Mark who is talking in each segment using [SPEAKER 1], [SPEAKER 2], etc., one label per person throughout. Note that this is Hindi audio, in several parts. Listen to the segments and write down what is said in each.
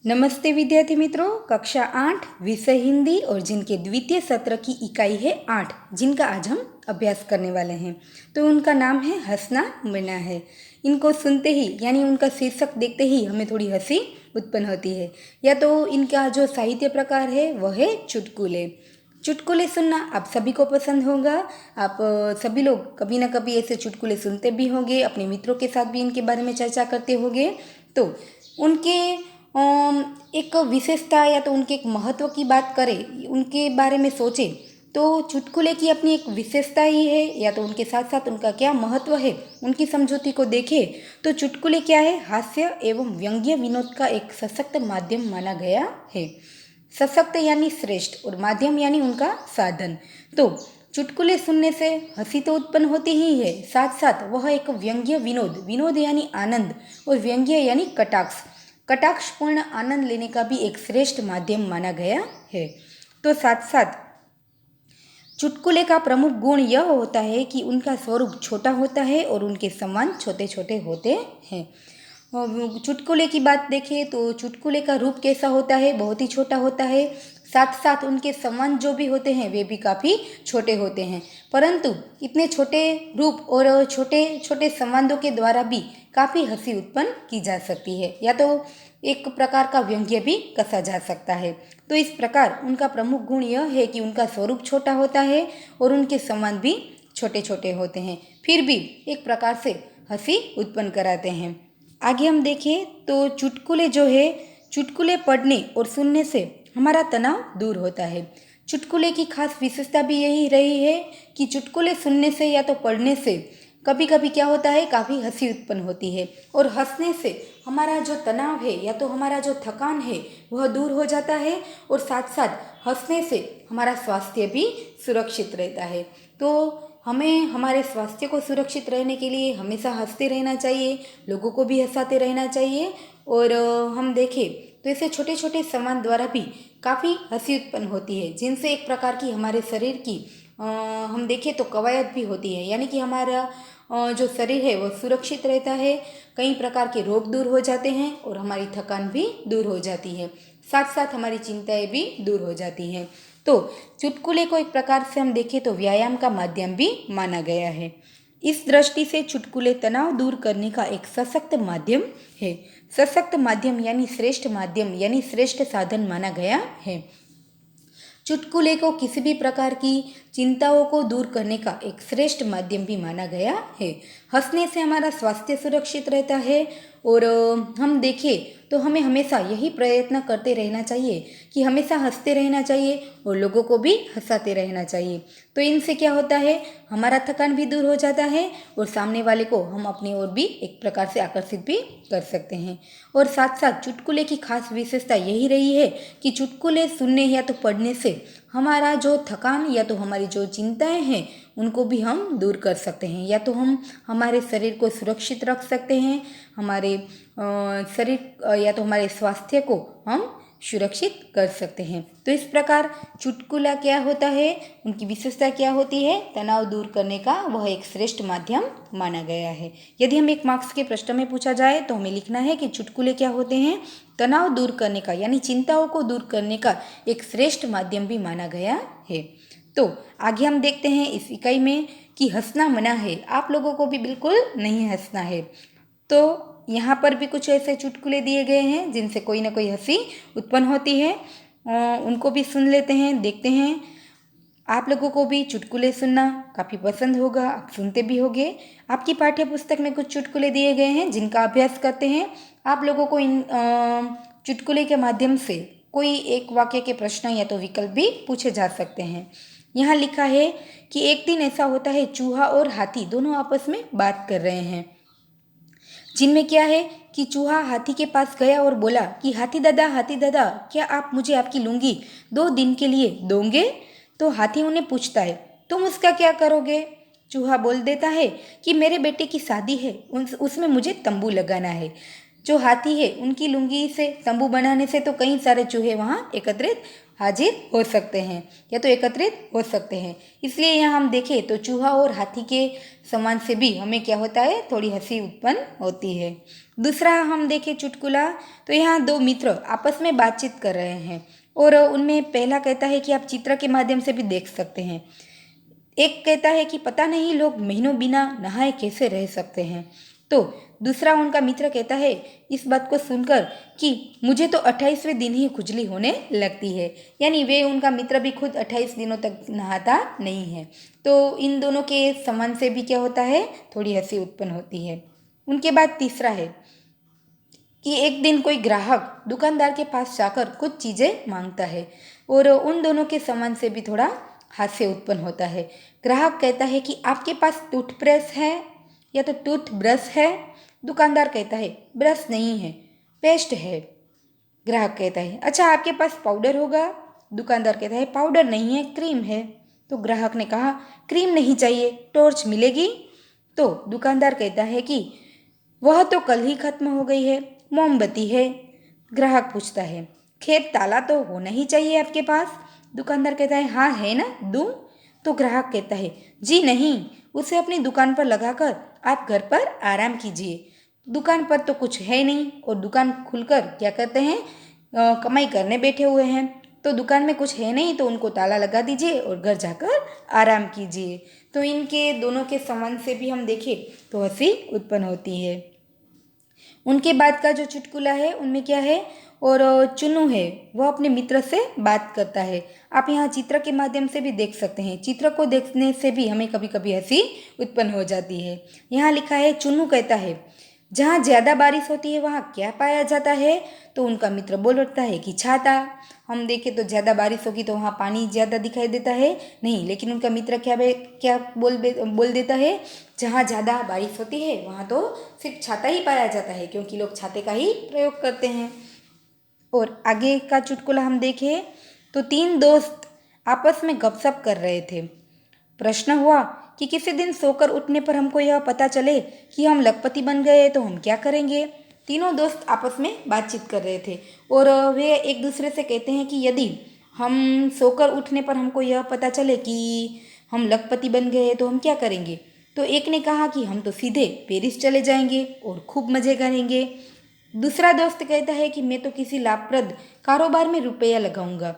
[SPEAKER 1] नमस्ते विद्यार्थी मित्रों, कक्षा 8 विषय हिंदी और जिनके द्वितीय सत्र की इकाई है 8, जिनका आज हम अभ्यास करने वाले हैं। तो उनका नाम है हंसना मना है। इनको सुनते ही यानी उनका शीर्षक देखते ही हमें थोड़ी हंसी उत्पन्न होती है। या तो इनका जो साहित्य प्रकार है वह है चुटकुले। चुटकुले सुनना आप सभी को पसंद होगा। आप सभी लोग कभी ना कभी ऐसे चुटकुले सुनते भी होंगे, अपने मित्रों के साथ भी इनके बारे में चर्चा करते होंगे। तो उनके एक विशेषता या तो उनके एक महत्व की बात करें, उनके बारे में सोचें तो चुटकुले की अपनी एक विशेषता ही है या तो उनके साथ साथ उनका क्या महत्व है, उनकी समझौती को देखें तो चुटकुले क्या है, हास्य एवं व्यंग्य विनोद का एक सशक्त माध्यम माना गया है। सशक्त यानी श्रेष्ठ और माध्यम यानी उनका साधन। तो चुटकुले सुनने से हंसी तो उत्पन्न होती ही है, साथ साथ वह एक व्यंग्य विनोद, विनोद यानी आनंद और व्यंग्य यानी कटाक्ष, कटाक्षपूर्ण आनंद लेने का भी एक श्रेष्ठ माध्यम माना गया है। तो साथ साथ चुटकुले का प्रमुख गुण यह होता है कि उनका स्वरूप छोटा होता है और उनके सम्मान छोटे छोटे होते हैं। चुटकुले की बात देखें तो चुटकुले का रूप कैसा होता है, बहुत ही छोटा होता है। साथ साथ उनके संबंध जो भी होते हैं वे भी काफ़ी छोटे होते हैं, परंतु इतने छोटे रूप और छोटे छोटे संबंधों के द्वारा भी काफ़ी हंसी उत्पन्न की जा सकती है या तो एक प्रकार का व्यंग्य भी कसा जा सकता है। तो इस प्रकार उनका प्रमुख गुण यह है कि उनका स्वरूप छोटा होता है और उनके संबंध भी छोटे छोटे होते हैं, फिर भी एक प्रकार से हंसी उत्पन्न कराते हैं। आगे हम देखें तो चुटकुले जो है, चुटकुले पढ़ने और सुनने से हमारा तनाव दूर होता है। चुटकुले की खास विशेषता भी यही रही है कि चुटकुले सुनने से या तो पढ़ने से कभी कभी क्या होता है, काफ़ी हंसी उत्पन्न होती है और हंसने से हमारा जो तनाव है या तो हमारा जो थकान है वह दूर हो जाता है और साथ साथ हंसने से हमारा स्वास्थ्य भी सुरक्षित रहता है। तो हमें हमारे स्वास्थ्य को सुरक्षित रहने के लिए हमेशा हंसते रहना चाहिए, लोगों को भी हंसाते रहना चाहिए। और हम देखें तो ऐसे छोटे छोटे सामान द्वारा भी काफ़ी हंसी उत्पन्न होती है, जिनसे एक प्रकार की हमारे शरीर की हम देखें तो कवायद भी होती है, यानी कि हमारा जो शरीर है वो सुरक्षित रहता है, कई प्रकार के रोग दूर हो जाते हैं और हमारी थकान भी दूर हो जाती है, साथ साथ हमारी चिंताएं भी दूर हो जाती हैं। तो चुटकुले को एक प्रकार से हम देखें तो व्यायाम का माध्यम भी माना गया है। इस दृष्टि से चुटकुले तनाव दूर करने का एक सशक्त माध्यम है। सशक्त माध्यम यानी श्रेष्ठ माध्यम यानी श्रेष्ठ साधन माना गया है। चुटकुले को किसी भी प्रकार की चिंताओं को दूर करने का एक श्रेष्ठ माध्यम भी माना गया है। हंसने से हमारा स्वास्थ्य सुरक्षित रहता है और हम देखें तो हमें हमेशा यही प्रयत्न करते रहना चाहिए कि हमेशा हंसते रहना चाहिए और लोगों को भी हंसाते रहना चाहिए। तो इनसे क्या होता है, हमारा थकान भी दूर हो जाता है और सामने वाले को हम अपनी ओर भी एक प्रकार से आकर्षित भी कर सकते हैं। और साथ साथ चुटकुले की खास विशेषता यही रही है कि चुटकुले सुनने या तो पढ़ने से हमारा जो थकान या तो हमारी जो चिंताएं हैं उनको भी हम दूर कर सकते हैं, या तो हम हमारे शरीर को सुरक्षित रख सकते हैं, हमारे शरीर या तो हमारे स्वास्थ्य को हम सुरक्षित कर सकते हैं। तो इस प्रकार चुटकुला क्या होता है, उनकी विशेषता क्या होती है, तनाव दूर करने का वह एक श्रेष्ठ माध्यम माना गया है। यदि हम एक मार्क्स के प्रश्न में पूछा जाए तो हमें लिखना है कि चुटकुले क्या होते हैं, तनाव दूर करने का यानी चिंताओं को दूर करने का एक श्रेष्ठ माध्यम भी माना गया है। तो आगे हम देखते हैं इस इकाई में कि हंसना मना है, आप लोगों को भी बिल्कुल नहीं हंसना है। तो यहाँ पर भी कुछ ऐसे चुटकुले दिए गए हैं जिनसे कोई ना कोई हंसी उत्पन्न होती है, उनको भी सुन लेते हैं, देखते हैं। आप लोगों को भी चुटकुले सुनना काफ़ी पसंद होगा, आप सुनते भी होंगे। आपकी पाठ्य पुस्तक में कुछ चुटकुले दिए गए हैं जिनका अभ्यास करते हैं। आप लोगों को इन चुटकुले के माध्यम से कोई एक वाक्य के प्रश्न या तो विकल्प भी पूछे जा सकते हैं। यहाँ लिखा है कि एक दिन ऐसा होता है, चूहा और हाथी दोनों आपस में बात कर रहे हैं, जिनमें क्या है कि चूहा हाथी के पास गया और बोला कि हाथी दादा, क्या आप मुझे आपकी लुंगी 2 दिन के लिए दोगे? तो हाथी उन्हें पूछता है, तुम उसका क्या करोगे? चूहा बोल देता है कि मेरे बेटे की शादी है, उसमें मुझे तंबू लगाना है। जो हाथी है उनकी लुंगी से तंबू बनाने से तो कई सारे चूहे वहाँ एकत्रित हाजिर हो सकते हैं या तो एकत्रित हो सकते हैं। इसलिए यहाँ हम देखें तो चूहा और हाथी के समान से भी हमें क्या होता है, थोड़ी हंसी उत्पन्न होती है। दूसरा हम देखें चुटकुला, तो यहाँ दो मित्र आपस में बातचीत कर रहे हैं और उनमें पहला कहता है कि आप चित्र के माध्यम से भी देख सकते हैं। एक कहता है कि पता नहीं लोग महीनों बिना नहाए कैसे रह सकते हैं। तो दूसरा उनका मित्र कहता है इस बात को सुनकर कि मुझे तो 28वें दिन ही खुजली होने लगती है। यानी वे उनका मित्र भी खुद 28 दिनों तक नहाता नहीं है। तो इन दोनों के संबंध से भी क्या होता है, थोड़ी हंसी उत्पन्न होती है। उनके बाद तीसरा है कि एक दिन कोई ग्राहक दुकानदार के पास जाकर कुछ चीज़ें मांगता है और उन दोनों के संबंध से भी थोड़ा हास्य उत्पन्न होता है। ग्राहक कहता है कि आपके पास टूथब्रश है या तो टूथब्रश है। दुकानदार कहता है ब्रश नहीं है, पेस्ट है। ग्राहक कहता है अच्छा आपके पास पाउडर होगा। दुकानदार कहता है पाउडर नहीं है, क्रीम है। तो ग्राहक ने कहा क्रीम नहीं चाहिए, टॉर्च मिलेगी। तो दुकानदार कहता है कि वह तो कल ही खत्म हो गई है, मोमबत्ती है। ग्राहक पूछता है खैर ताला तो होना ही चाहिए आपके पास। दुकानदार कहता है हाँ है ना, दूँ। तो ग्राहक कहता है जी नहीं, उसे अपनी दुकान पर लगाकर आप घर पर आराम कीजिए। दुकान पर तो कुछ है नहीं और दुकान खुलकर क्या करते हैं, कमाई करने बैठे हुए हैं। तो दुकान में कुछ है नहीं तो उनको ताला लगा दीजिए और घर जाकर आराम कीजिए। तो इनके दोनों के संबंध से भी हम देखें तो हंसी उत्पन्न होती है। उनके बाद का जो चुटकुला है उनमें क्या है, और चुन्नू है वह अपने मित्र से बात करता है। आप यहाँ चित्र के माध्यम से भी देख सकते हैं। चित्र को देखने से भी हमें कभी कभी हंसी उत्पन्न हो जाती है। यहाँ लिखा है चुन्नू कहता है जहाँ ज़्यादा बारिश होती है वहाँ क्या पाया जाता है। तो उनका मित्र बोल उठता है कि छाता। हम देखें तो ज़्यादा बारिश होगी तो वहाँ पानी ज़्यादा दिखाई देता है नहीं, लेकिन उनका मित्र क्या बोल देता है जहाँ ज़्यादा बारिश होती है वहाँ तो सिर्फ छाता ही पाया जाता है, क्योंकि लोग छाते का ही प्रयोग करते हैं। और आगे का चुटकुला हम देखें तो तीन दोस्त आपस में गपशप कर रहे थे। प्रश्न हुआ कि किसी दिन सोकर उठने पर हमको यह पता चले कि हम लखपति बन गए तो हम क्या करेंगे। तीनों दोस्त आपस में बातचीत कर रहे थे और वे एक दूसरे से कहते हैं कि यदि हम सोकर उठने पर हमको यह पता चले कि हम लखपति बन गए तो हम क्या करेंगे। तो एक ने कहा कि हम तो सीधे पेरिस चले जाएंगे और खूब मज़े करेंगे। दूसरा दोस्त कहता है कि मैं तो किसी लाभप्रद कारोबार में रुपया लगाऊंगा।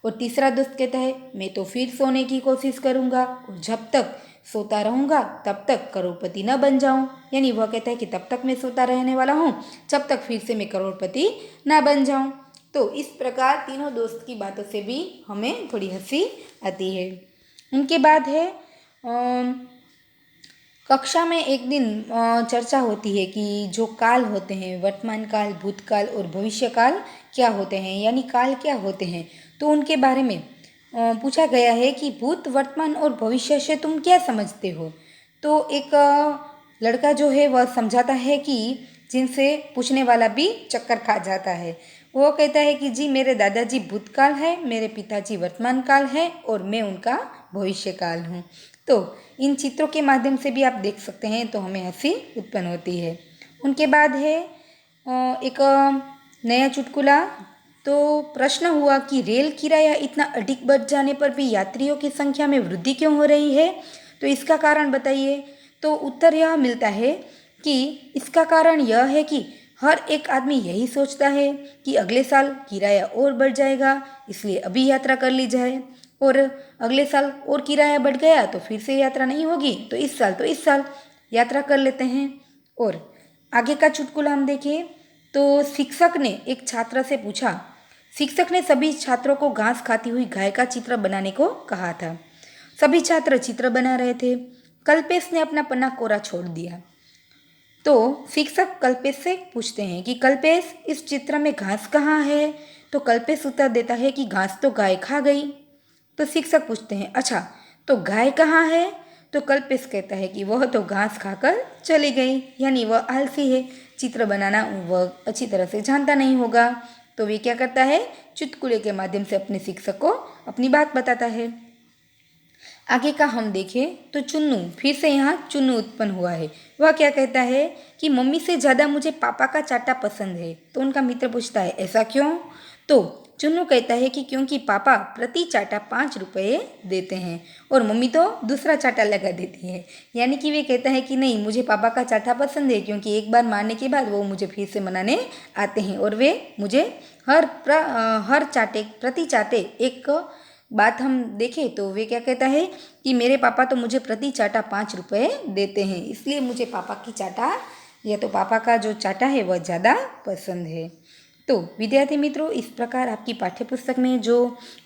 [SPEAKER 1] और तीसरा दोस्त कहता है मैं तो फिर सोने की कोशिश करूंगा और जब तक सोता रहूंगा तब तक करोड़पति न बन जाऊं। यानी वह कहता है कि तब तक मैं सोता रहने वाला हूँ जब तक फिर से मैं करोड़पति न बन जाऊं। तो इस प्रकार तीनों दोस्त की बातों से भी हमें थोड़ी हंसी आती है। उनके बाद है कक्षा में एक दिन चर्चा होती है कि जो काल होते हैं, वर्तमान काल, भूतकाल और भविष्य काल क्या होते हैं, यानी काल क्या होते हैं। तो उनके बारे में पूछा गया है कि भूत, वर्तमान और भविष्य से तुम क्या समझते हो। तो एक लड़का जो है वह समझाता है कि जिनसे पूछने वाला भी चक्कर खा जाता है। वो कहता है कि जी मेरे दादाजी भूतकाल है, मेरे पिताजी वर्तमान काल है और मैं उनका भविष्य काल हूँ। तो इन चित्रों के माध्यम से भी आप देख सकते हैं तो हमें हंसी उत्पन्न होती है। उनके बाद है एक नया चुटकुला। तो प्रश्न हुआ कि रेल किराया इतना अधिक बढ़ जाने पर भी यात्रियों की संख्या में वृद्धि क्यों हो रही है, तो इसका कारण बताइए। तो उत्तर यह मिलता है कि इसका कारण यह है कि हर एक आदमी यही सोचता है कि अगले साल किराया और बढ़ जाएगा, इसलिए अभी यात्रा कर ली जाए। और अगले साल और किराया बढ़ गया तो फिर से यात्रा नहीं होगी, तो इस साल यात्रा कर लेते हैं। और आगे का चुटकुला हम देखें तो शिक्षक ने एक छात्र से पूछा। शिक्षक ने सभी छात्रों को घास खाती हुई गाय का चित्र बनाने को कहा था। सभी छात्र चित्र बना रहे थे। कल्पेश ने अपना पन्ना कोरा छोड़ दिया। तो शिक्षक कल्पेश से पूछते हैं कि कल्पेश इस चित्र में घास कहाँ है। तो कल्पेश उत्तर देता है कि घास तो गाय खा गई। तो शिक्षक पूछते हैं अच्छा तो गाय कहाँ है। तो कल्पेश कहता है कि वह तो घास खाकर चली गई, यानी वह आलसी है, चित्र बनाना वह अच्छी तरह से जानता नहीं होगा। तो वे क्या करता है, चुटकुले के माध्यम से अपने शिक्षक को अपनी बात बताता है। आगे का हम देखें तो चुन्नू, फिर से यहाँ चुन्नू उत्पन्न हुआ है। वह क्या कहता है कि मम्मी से ज़्यादा मुझे पापा का चाटा पसंद है। तो उनका मित्र पूछता है ऐसा क्यों। तो चुन्नू कहता है कि क्योंकि पापा प्रति चाटा 5 रुपये देते हैं और मम्मी तो दूसरा चाटा लगा देती है। यानी कि वे कहता है कि नहीं, मुझे पापा का चाटा पसंद है क्योंकि एक बार मारने के बाद वो मुझे फिर से मनाने आते हैं और वे मुझे हर चाटे प्रति चाटे एक बात हम देखें तो वे क्या कहता है कि मेरे पापा तो मुझे प्रति चाटा 5 रुपये देते हैं, इसलिए मुझे पापा की चाटा या तो पापा का जो चाटा है वह ज़्यादा पसंद है। तो विद्यार्थी मित्रों, इस प्रकार आपकी पाठ्यपुस्तक में जो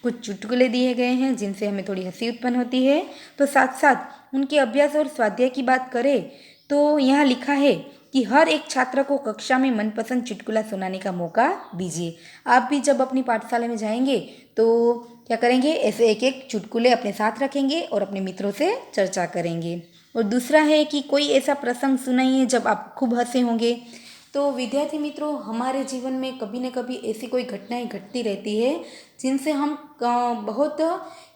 [SPEAKER 1] कुछ चुटकुले दिए गए हैं जिनसे हमें थोड़ी हंसी उत्पन्न होती है, तो साथ साथ उनके अभ्यास और स्वाध्याय की बात करें तो यहाँ लिखा है कि हर एक छात्र को कक्षा में मनपसंद चुटकुला सुनाने का मौका दीजिए। आप भी जब अपनी पाठशाला में जाएंगे तो क्या करेंगे, ऐसे एक एक चुटकुले अपने साथ रखेंगे और अपने मित्रों से चर्चा करेंगे। और दूसरा है कि कोई ऐसा प्रसंग सुनाइए जब आप खूब हंसे होंगे। तो विद्यार्थी मित्रों, हमारे जीवन में कभी न कभी ऐसी कोई घटनाएं घटती रहती है जिनसे हम बहुत,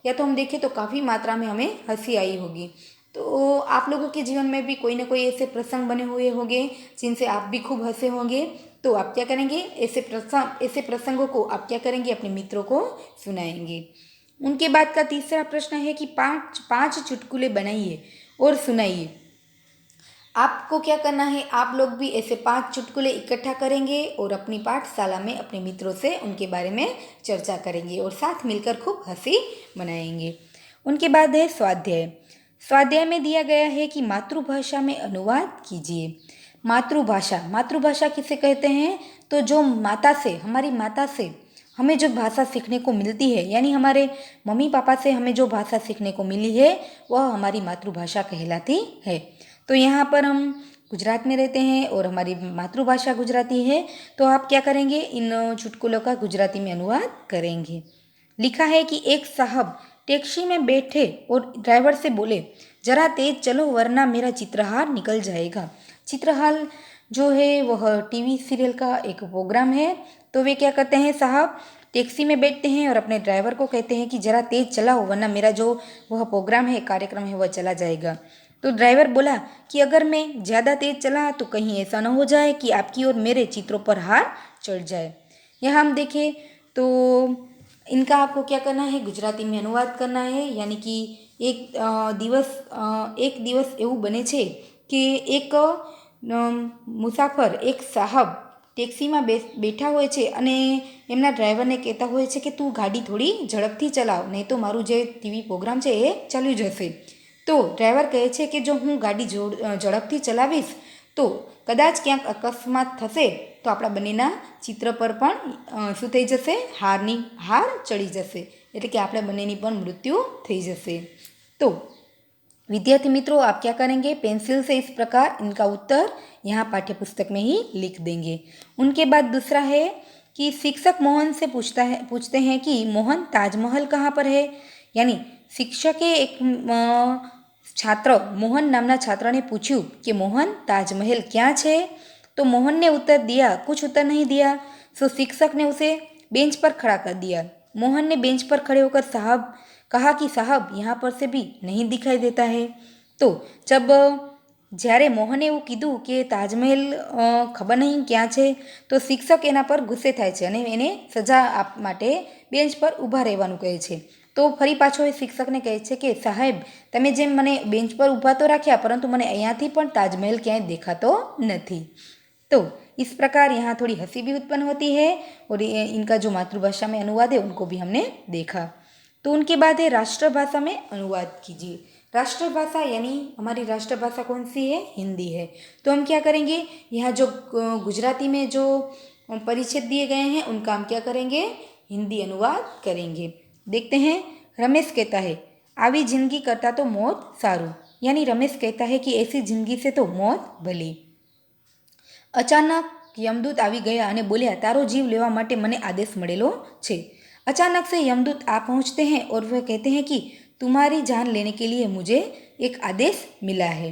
[SPEAKER 1] या तो हम देखें तो काफ़ी मात्रा में हमें हंसी आई होगी। तो आप लोगों के जीवन में भी कोई ना कोई ऐसे प्रसंग बने हुए होंगे जिनसे आप भी खूब हंसे होंगे। तो आप क्या करेंगे, ऐसे प्रसंगों को आप क्या करेंगे, अपने मित्रों को सुनाएंगे। उनके बाद का तीसरा प्रश्न है कि पाँच पाँच चुटकुले बनाइए और सुनाइए। आपको क्या करना है, आप लोग भी ऐसे 5 चुटकुले इकट्ठा करेंगे और अपनी पाठशाला में अपने मित्रों से उनके बारे में चर्चा करेंगे और साथ मिलकर खूब हंसी मनाएंगे। उनके बाद है स्वाध्याय। स्वाध्याय में दिया गया है कि मातृभाषा में अनुवाद कीजिए। मातृभाषा किसे कहते हैं, तो जो माता से, हमारी माता से हमें जो भाषा सीखने को मिलती है, यानी हमारे मम्मी पापा से हमें जो भाषा सीखने को मिली है वह हमारी मातृभाषा कहलाती है। तो यहाँ पर हम गुजरात में रहते हैं और हमारी मातृभाषा गुजराती है, तो आप क्या करेंगे, इन चुटकुलों का गुजराती में अनुवाद करेंगे। लिखा है कि एक साहब टैक्सी में बैठे और ड्राइवर से बोले, जरा तेज चलो वरना मेरा चित्रहार निकल जाएगा। चित्रहार जो है वह टीवी सीरियल का एक प्रोग्राम है। तो वे क्या करते हैं, साहब टैक्सी में बैठते हैं और अपने ड्राइवर को कहते हैं कि ज़रा तेज़ चलाओ वरना मेरा जो वह प्रोग्राम है, कार्यक्रम है, वह चला जाएगा। तो ड्राइवर बोला कि अगर मैं ज़्यादा तेज़ चला तो कहीं ऐसा ना हो जाए कि आपकी और मेरे चित्रों पर हार चढ़ जाए। यहाँ हम देखें तो इनका आपको क्या करना है, गुजराती में अनुवाद करना है। यानी कि એક દિવસ એવું બને છે કે એક મુસાફર, એક સાહબ ટેક્સીમાં બેઠા હોય છે અને એમના ડ્રાઈવરને કહેતા હોય છે કે તું ગાડી થોડી ઝડપથી ચલાવ, નહીં તો મારું જે ટીવી પ્રોગ્રામ છે એ ચાલ્યું જશે। તો ડ્રાઈવર કહે છે કે જો હું ગાડી ઝડપથી ચલાવીશ તો કદાચ ક્યાંક અકસ્માત થશે તો આપણા બંનેના ચિત્ર પર પણ શું થઈ જશે, હાર ચડી જશે, એટલે કે આપણે બંનેની પણ મૃત્યુ થઈ જશે। तो विद्यार्थी मित्रों, आप क्या करेंगे, पेंसिल से इस प्रकार इनका उत्तर यहाँ पाठ्यपुस्तक में ही लिख देंगे। उनके बाद दूसरा है कि शिक्षक मोहन से पूछते हैं कि मोहन ताजमहल कहाँ पर है। यानी शिक्षके एक छात्र मोहन नामना छात्र ने पूछ्યું कि मोहन ताजमहल क्या है। तो मोहन ने उत्तर दिया, कुछ उत्तर नहीं दिया। तो शिक्षक ने उसे बेंच पर खड़ा कर दिया। मोहन ने बेंच पर खड़े होकर कहा कि साहब यहाँ पर से भी नहीं दिखाई देता है। तो जब જ્યારે મોહને એવું કીધું કે તાજમહેલ ખબર નહીં ક્યાં છે, તો શિક્ષક એના પર ગુસ્સે થાય છે અને એને સજા માટે બેન્ચ પર ઊભા રહેવાનું કહે છે। તો ફરી પાછો એ શિક્ષકને કહે છે કે સાહેબ તમે જેમ મને બેન્ચ પર ઊભા તો રાખ્યા પરંતુ મને અહીંયાથી પણ તાજમહેલ ક્યાંય देखातो નથી। तो इस प्रकार यहाँ थोड़ी हंसी भी उत्पन्न होती है और इनका जो मातृभाषा में अनुवाद है उनको भी हमने देखा। तो उनके बाद है राष्ट्रभाषा में अनुवाद कीजिए। राष्ट्रभाषा यानी हमारी राष्ट्रभाषा कौन सी है, हिंदी है। तो हम क्या करेंगे, यहाँ जो गुजराती में जो परिच्छेद दिए गए हैं उनका हम क्या करेंगे, हिंदी अनुवाद करेंगे। देखते हैं। रमेश कहता है आवी जिंदगी करता तो मौत सारू। यानी रमेश कहता है कि ऐसी जिंदगी से तो मौत भली। अचानक यमदूत આવી ગયા અને બોલ્યા તારો जीव लेवा માટે મને आदेश મળેલો છે। अचानक से यमदूत आ पहुँचते हैं और वह कहते हैं कि तुम्हारी जान लेने के लिए मुझे एक आदेश मिला है।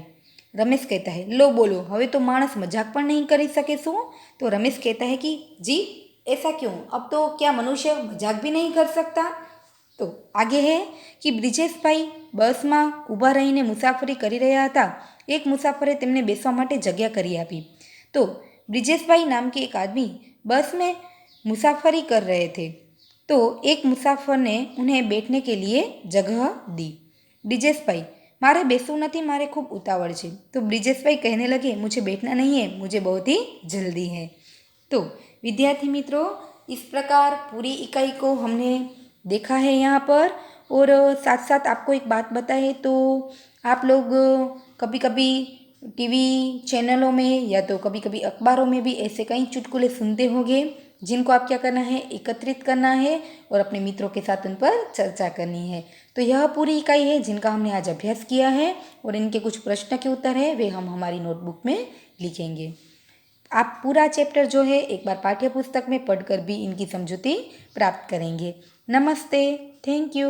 [SPEAKER 1] रमेश कहता है लो बोलो, हवे तो मानस मजाक पण नहीं कर सके शू। तो रमेश कहता है कि जी ऐसा क्यों, अब तो क्या मनुष्य मजाक भी नहीं कर सकता। तो आगे है कि ब्रिजेशभाई बस में ઊભા રહીને મુસાફરી કરી રહ્યા હતા। એક મુસાફરે તેમને બેસવા માટે જગ્યા કરી આપી। तो ब्रिजेशभाई नाम के एक आदमी बस में मुसाफरी कर रहे थे, तो एक मुसाफर ने उन्हें बैठने के लिए जगह दी। ब्रिजेशભાઈ, मारे બેસવું નથી, मारे खूब उतावળ છે। तो ब्रिजेशભાई कहने लगे, मुझे बैठना नहीं है, मुझे बहुत ही जल्दी है। तो विद्यार्थी मित्रों, इस प्रकार पूरी इकाई को हमने देखा है यहाँ पर। और साथ साथ आपको एक बात बताए तो आप लोग कभी कभी टीवी चैनलों में या तो कभी कभी अखबारों में भी ऐसे कई चुटकुले सुनते होंगे, जिनको आप क्या करना है, एकत्रित करना है और अपने मित्रों के साथ उन पर चर्चा करनी है। तो यह पूरी इकाई है जिनका हमने आज अभ्यास किया है और इनके कुछ प्रश्न के उत्तर है वे हम हमारी नोटबुक में लिखेंगे। आप पूरा चैप्टर जो है एक बार पाठ्य पुस्तक में पढ़कर भी इनकी समझूती प्राप्त करेंगे। नमस्ते, थैंक यू।